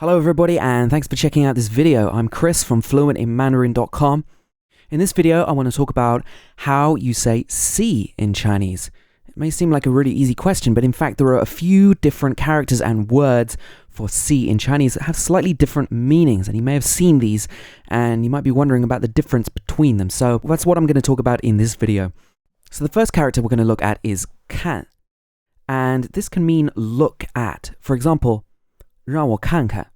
Hello everybody and thanks for checking out this video. I'm Chris from Fluent in Mandarin.com. In this video, I want to talk about how you say see in Chinese. It may seem like a really easy question, but in fact there are a few different characters and words for see in Chinese that have slightly different meanings, and you may have seen these and you might be wondering about the difference between them. So that's what I'm going to talk about in this video. So the first character we're going to look at is Cant, and this can mean look at. For example, 让我看看.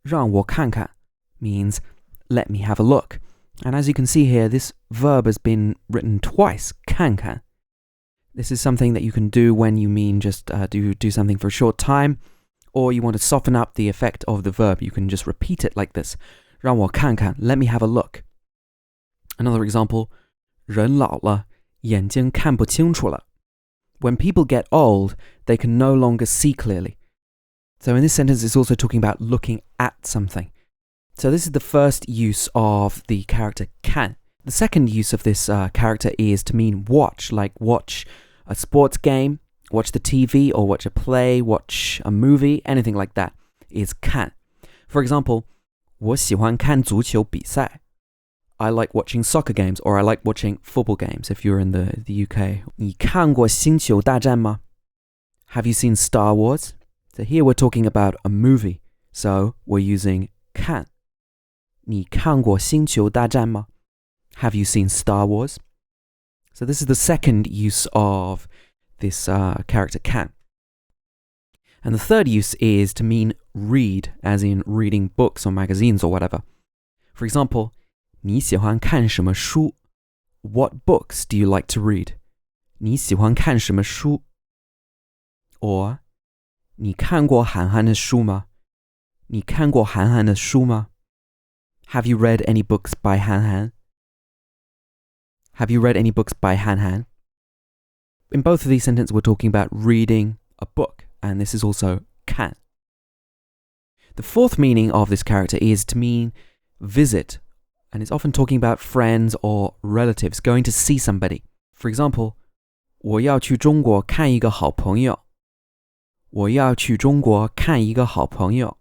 让我看看 means let me have a look. And as you can see here, this verb has been written twice, 看看. This is something that you can do when you mean just do something for a short time, or you want to soften up the effect of the verb. You can just repeat it like this. 让我看看, let me have a look. Another example, 人老了，眼睛看不清楚了. When people get old, they can no longer see clearly. So in this sentence, it's also talking about looking at something. So this is the first use of the character can. The second use of this character is to mean watch, like watch a sports game, watch the TV, or watch a play, watch a movie, anything like that is can. For example, 我喜欢看足球比赛. I like watching soccer games, or I like watching football games if you're in the UK. 你看过星球大战吗? Have you seen Star Wars? So here we're talking about a movie, so we're using 看. 你看过星球大战吗? Have you seen Star Wars? So this is the second use of this character can. And the third use is to mean read, as in reading books or magazines or whatever. For example, 你喜欢看什么书? What books do you like to read? 你喜欢看什么书? Or 你看过韩寒的书吗? 你看过韩寒的书吗? Have you read any books by Han Han? Have you read any books by Han Han? In both of these sentences, we're talking about reading a book, and this is also can. The fourth meaning of this character is to mean visit, and it's often talking about friends or relatives going to see somebody. For example, 我要去中国看一个好朋友. 我要去中国看一个好朋友.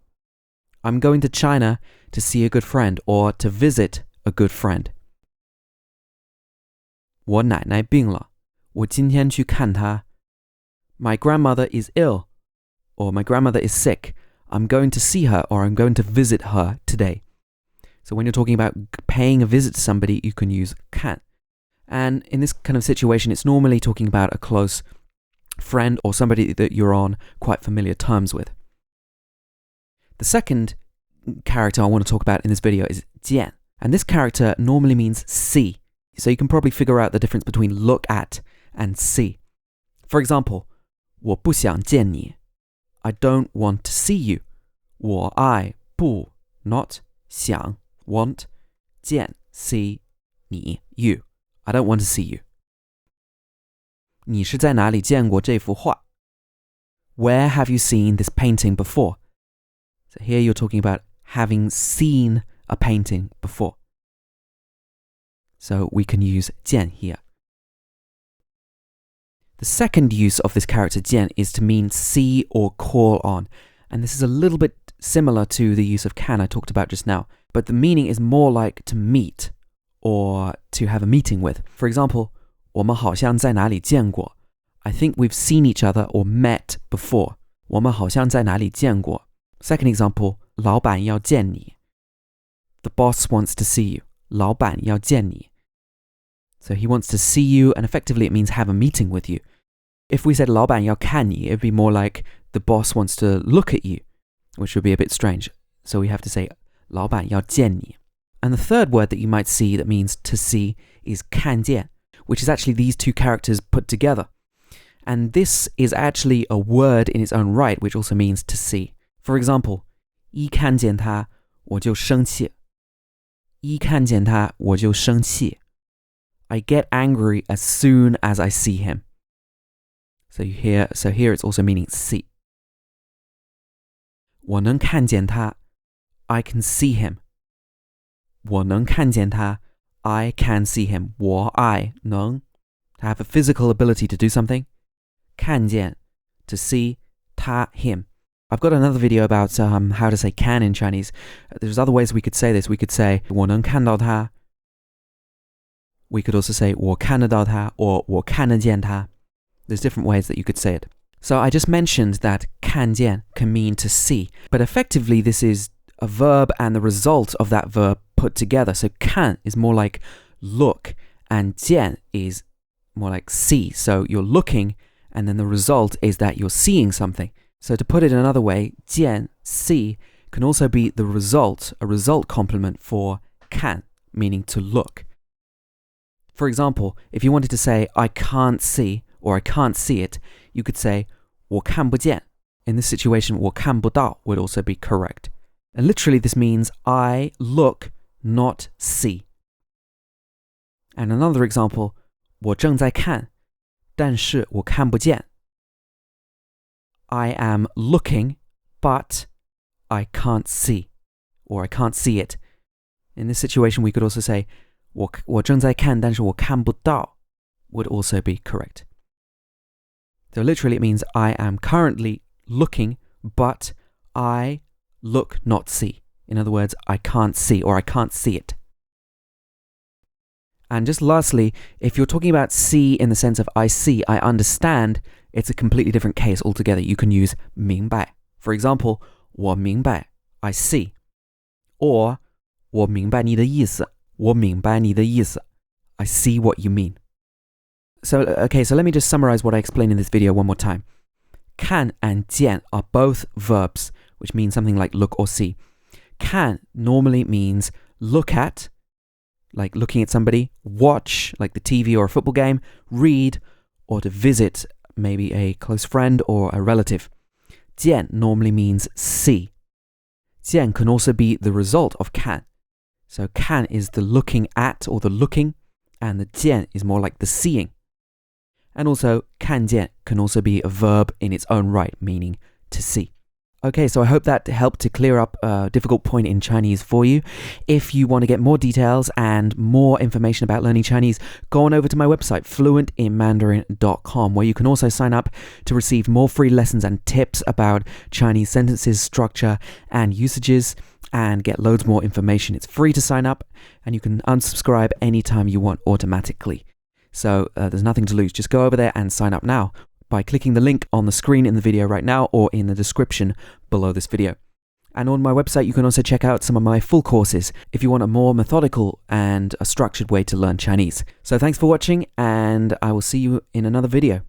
I'm going to China to see a good friend, or to visit a good friend. 我奶奶病了，我今天去看她. My grandmother is ill, or my grandmother is sick. I'm going to see her, or I'm going to visit her today. So when you're talking about paying a visit to somebody, you can use can. And in this kind of situation, it's normally talking about a close friend or somebody that you're on quite familiar terms with. The second character I want to talk about in this video is jian, and this character normally means see, so you can probably figure out the difference between look at and see. For example, 我不想见你. I don't want to see you. 我爱不 not 想 want 见 see 你 you. I don't want to see you. 你是在哪里见过这幅画? Where have you seen this painting before? So here you're talking about having seen a painting before. So we can use 见 here. The second use of this character 见 is to mean see or call on. And this is a little bit similar to the use of can I talked about just now. But the meaning is more like to meet or to have a meeting with. For example, 我们好像在哪里见过. I think we've seen each other or met before. 我们好像在哪里见过. Second example, 老板要见你. The boss wants to see you. 老板要见你. So he wants to see you, and effectively it means have a meeting with you. If we said 老板要看你, it'd be more like the boss wants to look at you, which would be a bit strange. So we have to say 老板要见你. And the third word that you might see that means to see is 看见, which is actually these two characters put together. And this is actually a word in its own right, which also means to see. For example, 一看见他我就生气. 一看见他我就生气. I get angry as soon as I see him. So here it's also meaning see. 我能看见他. I can see him. 我能看见他. I can see him. 我 I 能 to have a physical ability to do something. 看见 to see. 他 him. I've got another video about how to say can in Chinese. There's other ways we could say this. We could say 我能看到他. We could also say 我看得到他 or 我看得见他. There's different ways that you could say it. So I just mentioned that 看见 can mean to see, but effectively this is a verb and the result of that verb put together. So 看 is more like look and 见 is more like see. So you're looking and then the result is that you're seeing something. So to put it another way, 见, see, can also be the result, a result complement for 看, meaning to look. For example, if you wanted to say I can't see or I can't see it, you could say 我看不见. In this situation, 我看不到 would also be correct. And literally this means I look, not see. And another example, 我正在看，但是我看不见. I am looking, but I can't see, or I can't see it. In this situation, we could also say 我正在看，但是我看不到 would also be correct. So literally it means I am currently looking, but I look, not see. In other words, I can't see or I can't see it. And just lastly, if you're talking about see in the sense of I see, I understand, it's a completely different case altogether. You can use 明白. For example, 我明白, I see. Or 我明白你的意思, 我明白你的意思, I see what you mean. So let me just summarize what I explained in this video one more time. 看 and 见 are both verbs, which mean something like look or see. 看 normally means look at, like looking at somebody, watch, like the TV or a football game, read, or to visit, maybe a close friend or a relative. 见 normally means see. 见 can also be the result of 看. So 看 is the looking at or the looking, and the 见 is more like the seeing. And also 看见 can also be a verb in its own right, meaning to see. Okay, so I hope that helped to clear up a difficult point in Chinese for you. If you want to get more details and more information about learning Chinese, go on over to my website, fluentinmandarin.com, where you can also sign up to receive more free lessons and tips about Chinese sentences, structure, and usages, and get loads more information. It's free to sign up, and you can unsubscribe anytime you want automatically. So there's nothing to lose. Just go over there and sign up now by clicking the link on the screen in the video right now or in the description below this video. And on my website, you can also check out some of my full courses if you want a more methodical and a structured way to learn Chinese. So thanks for watching, and I will see you in another video.